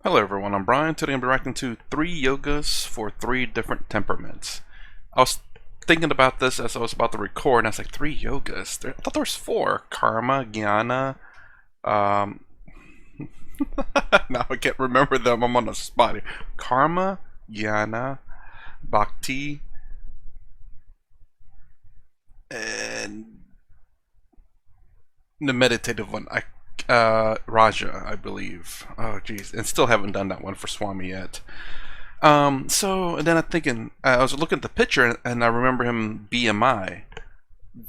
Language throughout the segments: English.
Hello everyone, I'm Brian. Today I'm reacting to 3 yogas for 3 different temperaments. I was thinking about this as I was about to record, and I was like, 3 yogas? I thought there was 4. Karma, Jnana, now I can't remember them, I'm on the spot here. Karma, Jnana, Bhakti, and the meditative one. Raja, I believe. Oh, geez, and still haven't done that one for Swami yet. And then I'm thinking, I was looking at the picture, and I remember him BMI.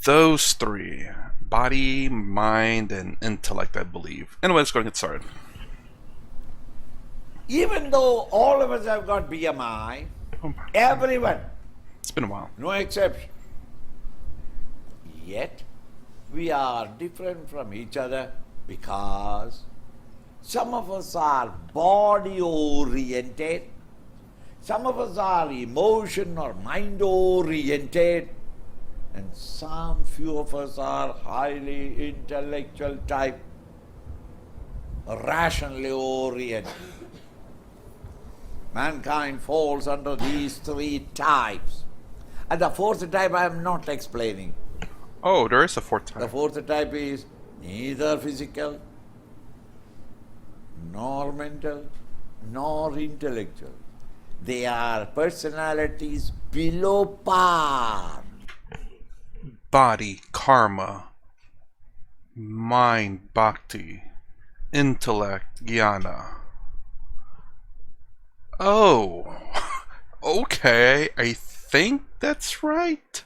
Those 3: body, mind, and intellect, I believe. Anyway, let's go and get started. Even though all of us have got BMI, everyone, It's been a while. no exception, yet we are different from each other because some of us are body oriented, some of us are emotion or mind oriented, and some few of us are highly intellectual type, rationally oriented. Mankind falls under these 3 types. And the 4th type I am not explaining. Oh, there is a 4th The type. 4th type is neither physical, nor mental, nor intellectual. They are personalities below par. Body, karma, mind, bhakti, intellect, jnana. Oh, okay, I think that's right.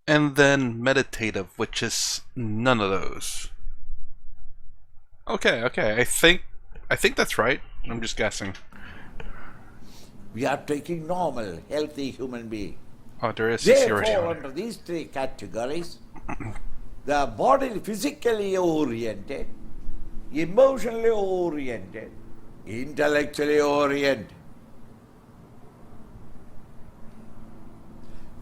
And then meditative, which is none of those. Okay, I think that's right. I'm just guessing. We are taking normal, healthy human being. Oh, there is They a fall under these 3 categories. The body physically oriented, emotionally oriented, intellectually oriented.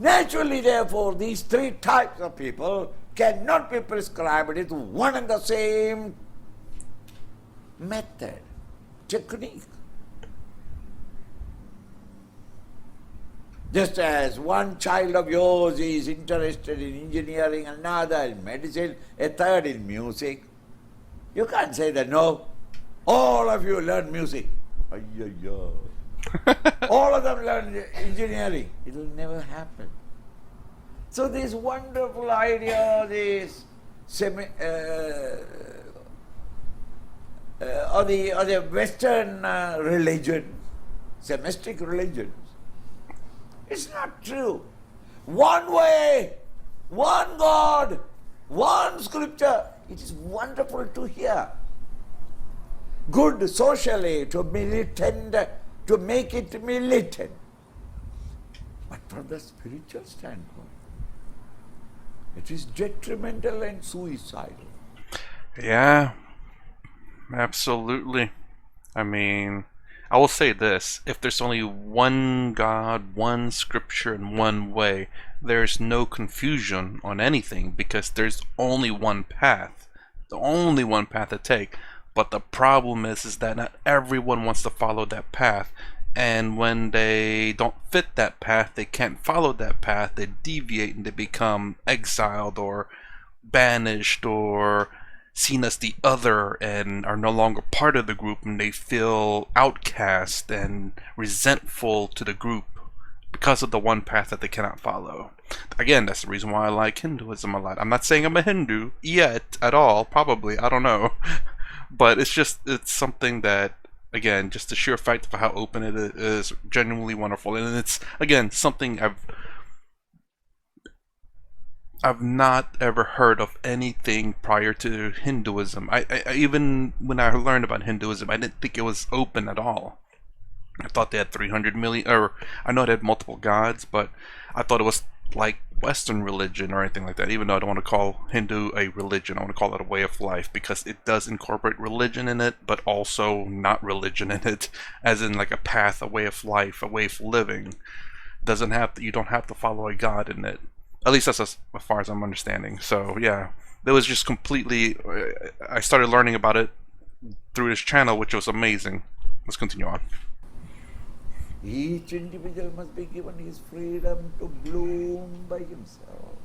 Naturally, therefore, these 3 types of people cannot be prescribed with one and the same method, technique. Just as one child of yours is interested in engineering, another in medicine, a third in music, you can't say that, no, all of you learn music. All of them learn engineering. It will never happen. So this wonderful idea, this or the Western religion, semistic religions, it's not true. One way, one God, one scripture. It is wonderful to hear. Good socially, to militant, to make it militant. But from the spiritual standpoint, it is detrimental and suicidal. Yeah, absolutely. I mean, I will say this: if there's only one God, one scripture, and one way, there's no confusion on anything because there's only one path. The only one path to take. But the problem is that not everyone wants to follow that path. And when they don't fit that path, they can't follow that path, they deviate and they become exiled or banished or seen as the other and are no longer part of the group, and they feel outcast and resentful to the group because of the one path that they cannot follow. Again, that's the reason why I like Hinduism a lot. I'm not saying I'm a Hindu yet at all, probably, I don't know. But it's something that, again, just the sheer fact of how open it is genuinely wonderful. And it's, again, something I've not ever heard of anything prior to Hinduism. I even when I learned about Hinduism, I didn't think it was open at all. I thought they had 300 million, or I know it had multiple gods, but I thought it was like Western religion or anything like that. Even though I don't want to call Hindu a religion, I want to call it a way of life, because it does incorporate religion in it, but also not religion in it, as in like a path, a way of life, a way of living. Doesn't have to, you don't have to follow a god in it. At least that's as far as I'm understanding. So yeah, it was just completely. I started learning about it through this channel, which was amazing. let's continue on. Each individual must be given his freedom to bloom by himself.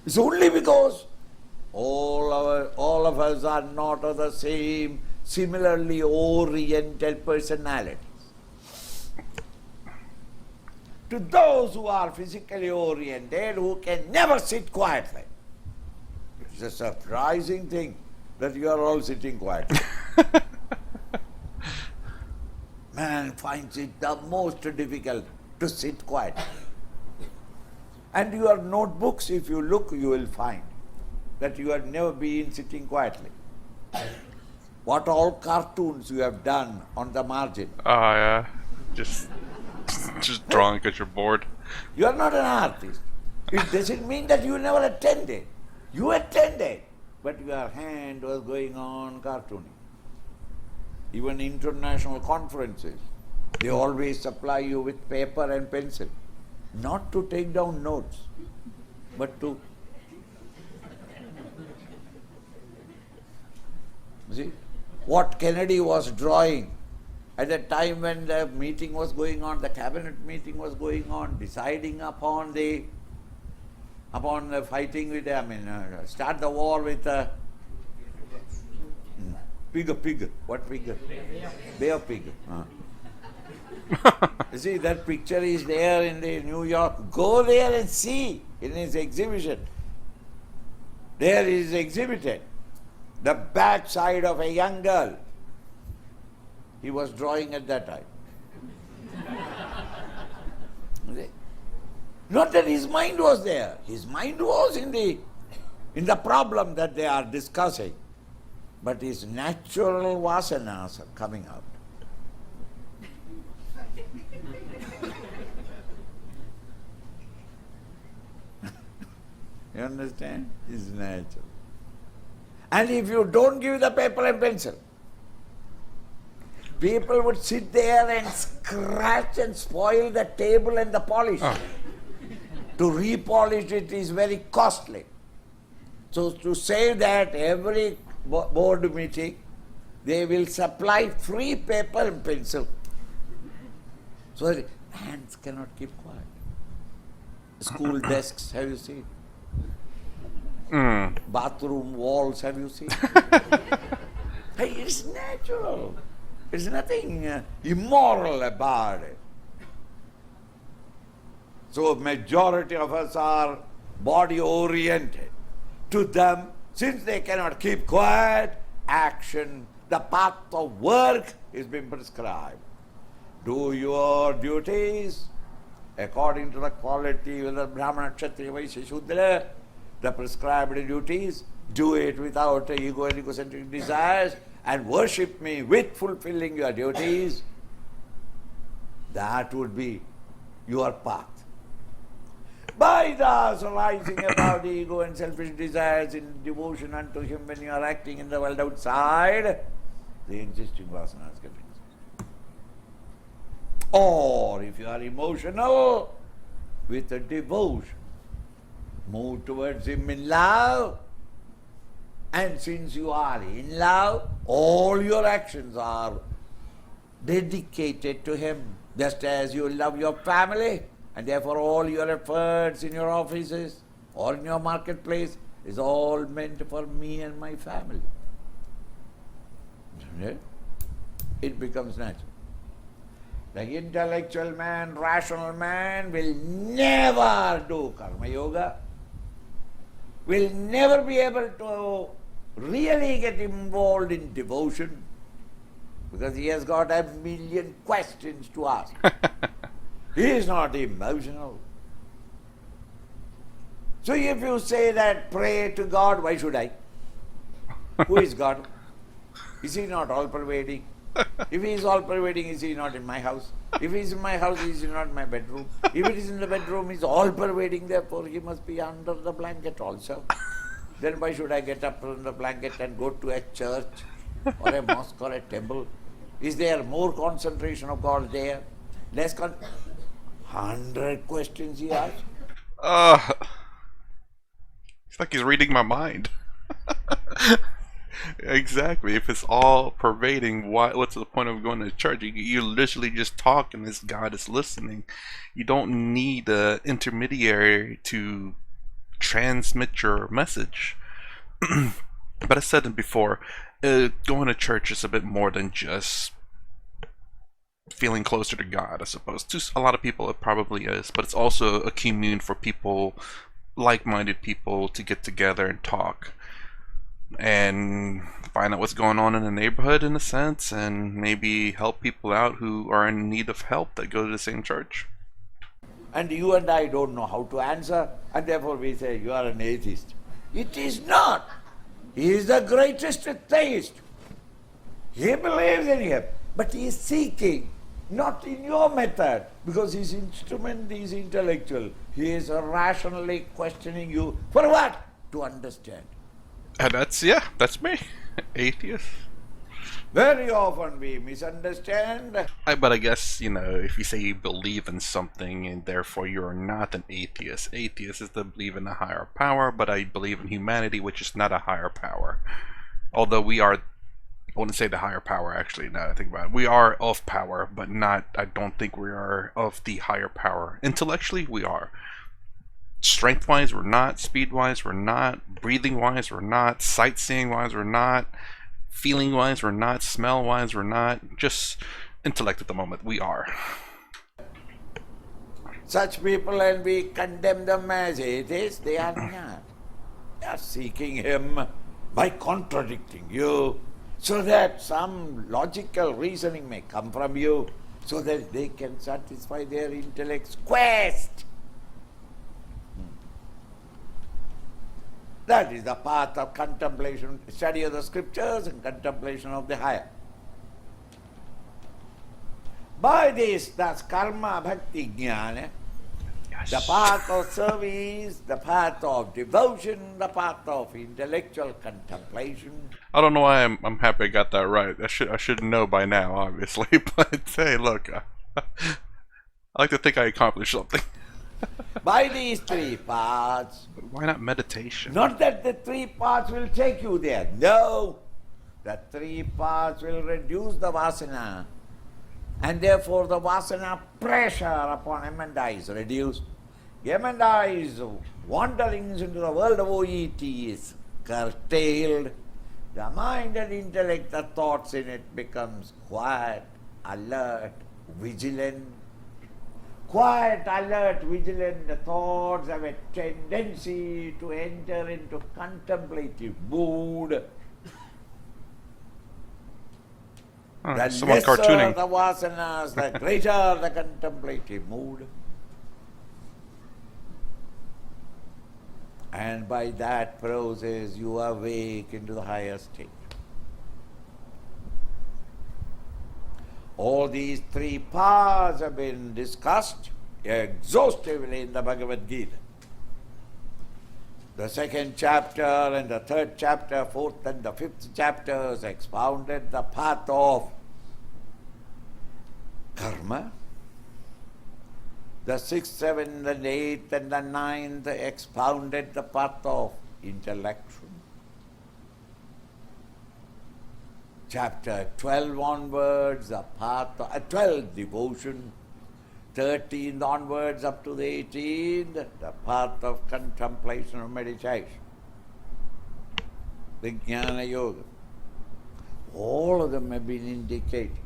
It's only because all of us are not of the same similarly oriented personalities. To those who are physically oriented, who can never sit quietly, it's a surprising thing that you are all sitting quietly. Man finds it the most difficult to sit quietly. And your notebooks, if you look, you will find that you have never been sitting quietly. What all cartoons you have done on the margin. Oh, yeah. Just drawing because you're bored. You are not an artist. It doesn't mean that you never attended. You attended, but your hand was going on cartooning. Even international conferences, they always supply you with paper and pencil. Not to take down notes, but to... See, what Kennedy was drawing at the time when the meeting was going on, the cabinet meeting was going on, deciding upon the fighting with, start the war with pig. What pig? Bear pig. You see, that picture is there in the New York. Go there and see in his exhibition. There is exhibited the backside of a young girl. He was drawing at that time. Not that his mind was there. His mind was in the problem that they are discussing. But his natural vasanas are coming out. You understand? It's natural. And if you don't give the paper and pencil, people would sit there and scratch and spoil the table and the polish. Oh. To repolish it is very costly. So to say that every board meeting, they will supply free paper and pencil. So that hands cannot keep quiet. School desks, have you seen? Bathroom walls, have you seen? Hey, it's natural. There's nothing immoral about it. So majority of us are body oriented. To them, since they cannot keep quiet, action, the path of work is being prescribed. Do your duties according to the quality of the Brahmana, Kshatriya, Vaishya, Shudra, the prescribed duties. Do it without ego and egocentric desires, and worship me with fulfilling your duties. That would be your path. By thus rising above the ego and selfish desires in devotion unto Him when you are acting in the world outside, the existing vasanas get resolved. Or if you are emotional, with a devotion, move towards Him in love, and since you are in love, all your actions are dedicated to Him, just as you love your family. And therefore all your efforts in your offices or in your marketplace is all meant for me and my family. It becomes natural. The intellectual man, rational man will never do karma yoga, will never be able to really get involved in devotion, because he has got a million questions to ask. He is not emotional. So if you say that pray to God, why should I? Who is God? Is He not all-pervading? If He is all-pervading, is He not in my house? If He is in my house, is He not in my bedroom? If it is in the bedroom, He is all-pervading, therefore He must be under the blanket also. Then why should I get up from the blanket and go to a church or a mosque or a temple? Is there more concentration of God there? Less 100 questions he asked. It's like he's reading my mind. Exactly. If it's all pervading, what's the point of going to church? You literally just talk and this God is listening. You don't need a intermediary to transmit your message. But I said it before, going to church is a bit more than just feeling closer to God, I suppose. To a lot of people, it probably is, but it's also a commune for people, like-minded people, to get together and talk and find out what's going on in the neighborhood, in a sense, and maybe help people out who are in need of help that go to the same church. And you and I don't know how to answer, and therefore we say, you are an atheist. It is not. He is the greatest theist. He believes in him, but he is seeking, not in your method, because his instrument is intellectual. He is rationally questioning you. For what? To understand. And that's me, atheist. Very often we misunderstand. But I guess, if you say you believe in something and therefore you're not an atheist. Atheist is to believe in a higher power, but I believe in humanity, which is not a higher power. Although we are, I wouldn't say the higher power, actually, now that I think about it. We are of power, but not, I don't think we are of the higher power. Intellectually, we are. Strength-wise, we're not. Speed-wise, we're not. Breathing-wise, we're not. Sightseeing-wise, we're not. Feeling-wise, we're not. Smell-wise, we're not. Just intellect at the moment, we are. Such people, and we condemn them as atheists, they are not. They are seeking him by contradicting you, so that some logical reasoning may come from you, so that they can satisfy their intellect's quest. That is the path of contemplation, study of the scriptures and contemplation of the higher. By this, that's karma, bhakti, jnana, the path of service, the path of devotion, the path of intellectual contemplation. I don't know why I'm happy I got that right. I should know by now, obviously. But hey, look, I like to think I accomplished something. By these three paths. Why not meditation? Not that the three paths will take you there. No. The three paths will reduce the vasana. And therefore the vasana pressure upon M&I is reduced. M&I's wanderings into the world of OET is curtailed. The mind and intellect, the thoughts in it becomes quiet, alert, vigilant. Quiet, alert, vigilant, the thoughts have a tendency to enter into contemplative mood. Oh, The someone lesser cartooning. the vasanas, the greater the contemplative mood. And by that process you awake into the higher state. All these three paths have been discussed exhaustively in the Bhagavad Gita. The second chapter and the third chapter, fourth and the fifth chapters expounded the path of karma. The sixth, seventh, and eighth, and the ninth expounded the path of intellection. Chapter 12 onwards, the path of 12 devotion. 13 onwards up to the 18th, the path of contemplation or meditation. The Jnana Yoga. All of them have been indicated.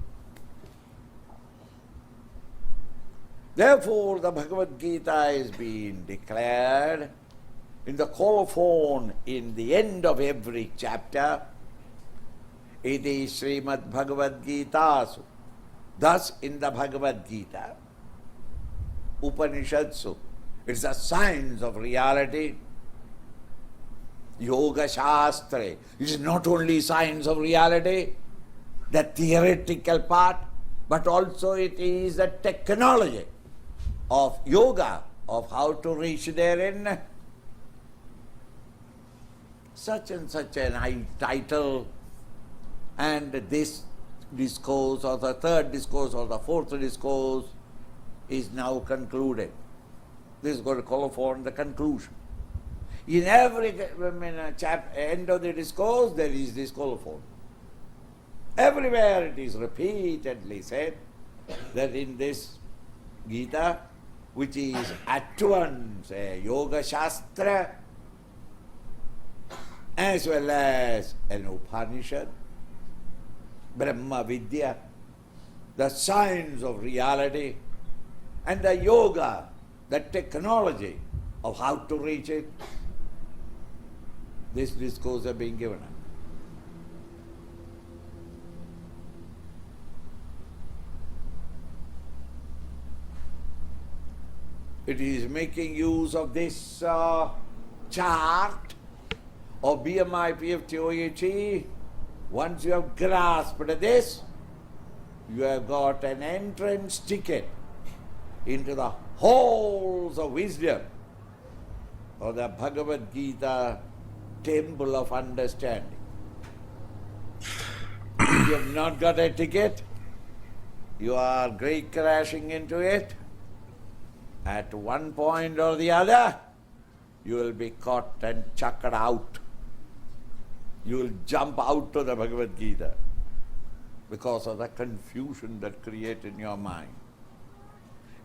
Therefore, the Bhagavad Gita is being declared in the colophon in the end of every chapter. Iti Srimad Bhagavad Gitasu. Thus, in the Bhagavad Gita, Upanishadsu, it's the science of reality. Yoga Shastra, it is not only science of reality, the theoretical part, but also it is the technology of yoga, of how to reach therein. Such and such an title, and this discourse or the third discourse or the fourth discourse is now concluded. This is going to call for the conclusion. In every end of the discourse, there is this colophon. Everywhere it is repeatedly said that in this Gita, which is at once a yoga shastra as well as an Upanishad, Brahma Vidya, the science of reality, and the yoga, the technology of how to reach it, this discourse has been given. It is making use of this chart of BMI, PFT, OAT. Once you have grasped this, you have got an entrance ticket into the halls of wisdom of the Bhagavad Gita temple of understanding. If you have not got a ticket, you are great crashing into it. At one point or the other, you will be caught and chucked out. You will jump out of the Bhagavad Gita because of the confusion that created in your mind.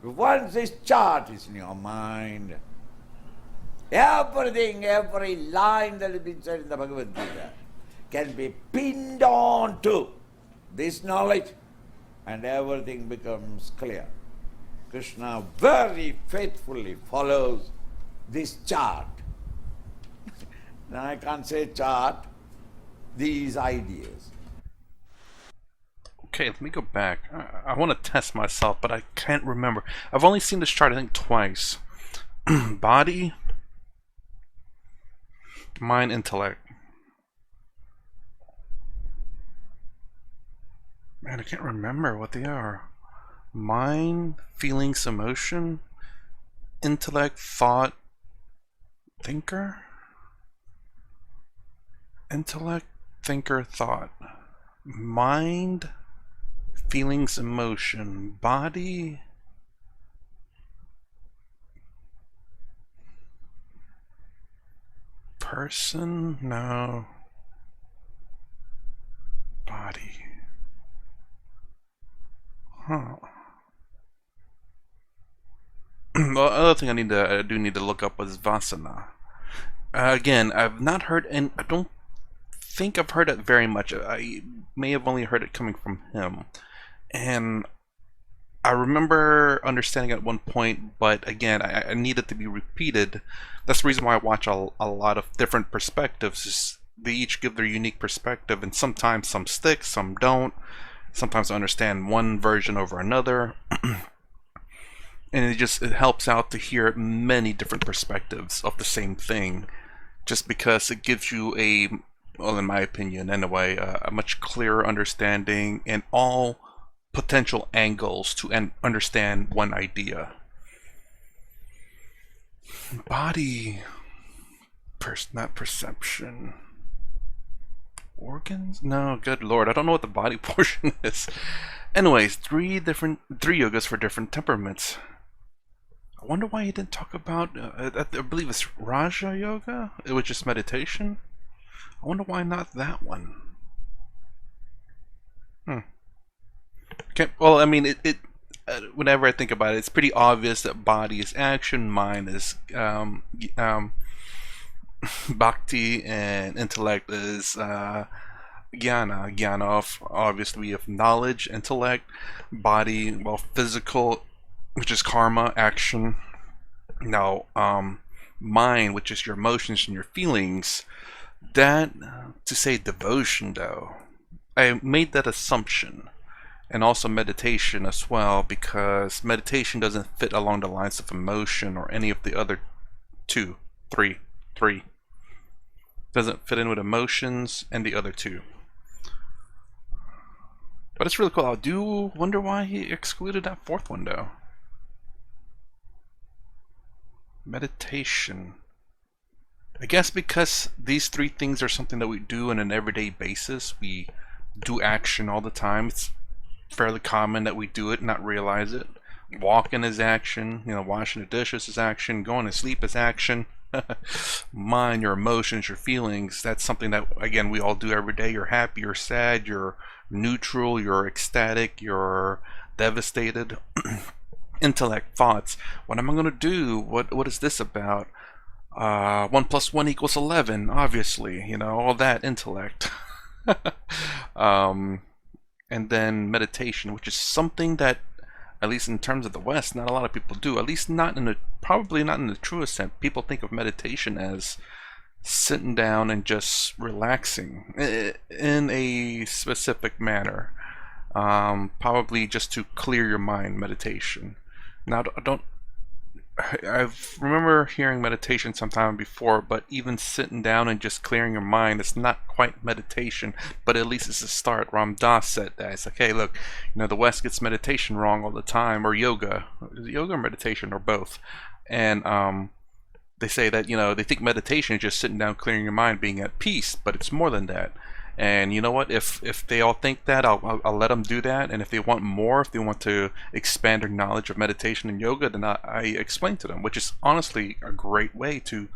Once this chart is in your mind, everything, every line that has been said in the Bhagavad Gita can be pinned on to this knowledge and everything becomes clear. Krishna very faithfully follows this chart. Now I can't say chart, these ideas. Okay, let me go back. I want to test myself, but I can't remember. I've only seen this chart, I think, twice. Body, mind, intellect. Man, I can't remember what they are. Mind, feelings, emotion, intellect, thought, thinker? Intellect, thinker, thought. Mind, feelings, emotion. Body, person? No. Body. Huh. Well, another thing I do need to look up was Vasana. Again, I've not heard, and I don't think I've heard it very much. I may have only heard it coming from him. And I remember understanding at one point, but again, I need it to be repeated. That's the reason why I watch a lot of different perspectives. Is they each give their unique perspective, and sometimes some stick, some don't. Sometimes I understand one version over another. And it helps out to hear many different perspectives of the same thing, just because it gives you well, in my opinion anyway, a much clearer understanding and all potential angles to understand one idea. Body, not perception. Organs? No, good lord, I don't know what the body portion is. Anyways, three yogas for different temperaments. I wonder why he didn't talk about, I believe it's Raja Yoga, which is meditation. I wonder why not that one. Okay, well, I mean, whenever I think about it, it's pretty obvious that body is action, mind is bhakti, and intellect is jnana. Jnana, obviously, of knowledge, intellect. Body, well, physical, which is karma, action. Now, mind, which is your emotions and your feelings. That, to say devotion, though, I made that assumption. And also meditation as well, because meditation doesn't fit along the lines of emotion or any of the other three. Doesn't fit in with emotions and the other two. But it's really cool. I do wonder why he excluded that fourth one, though. Meditation. I guess because these three things are something that we do on an everyday basis. We do action all the time. It's fairly common that we do it and not realize it. Walking is action, washing the dishes is action, going to sleep is action. Mind, your emotions, your feelings. That's something that, again, we all do every day. You're happy, you're sad, you're neutral, you're ecstatic, you're devastated. Intellect, thoughts. What am I going to do? What is this about? 1 plus 1 equals 11, obviously. All that intellect. um, and then meditation, which is something that, at least in terms of the West, not a lot of people do. At least probably not in the truest sense. People think of meditation as sitting down and just relaxing in a specific manner. Probably just to clear your mind, meditation. Now, I remember hearing meditation sometime before, but even sitting down and just clearing your mind, it's not quite meditation, but at least it's a start. Ram Dass said that. It's like, hey, look, the West gets meditation wrong all the time, or yoga. Is it yoga or meditation, or both? And they say that, they think meditation is just sitting down, clearing your mind, being at peace, but it's more than that. And you know what? If they all think that, I'll let them do that. And if they want more, if they want to expand their knowledge of meditation and yoga, then I explain to them, which is honestly a great way to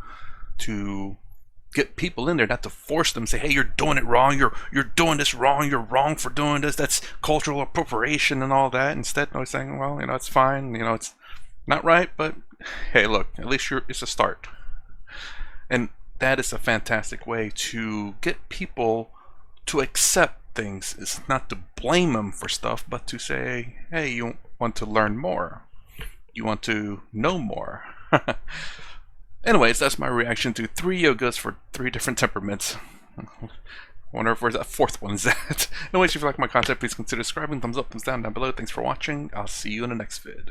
get people in there, not to force them. Say, hey, you're doing it wrong. You're doing this wrong. You're wrong for doing this. That's cultural appropriation and all that. Instead, I was saying, well, it's fine. It's not right, but hey, look, at least it's a start. And that is a fantastic way to get people to accept things. Is not to blame them for stuff, but to say, hey, you want to learn more. You want to know more. Anyways, that's my reaction to 3 yogas for 3 different temperaments. I wonder if where's that 4th one is at. Anyways, if you like my content, please consider subscribing. Thumbs up, thumbs down below. Thanks for watching. I'll see you in the next vid.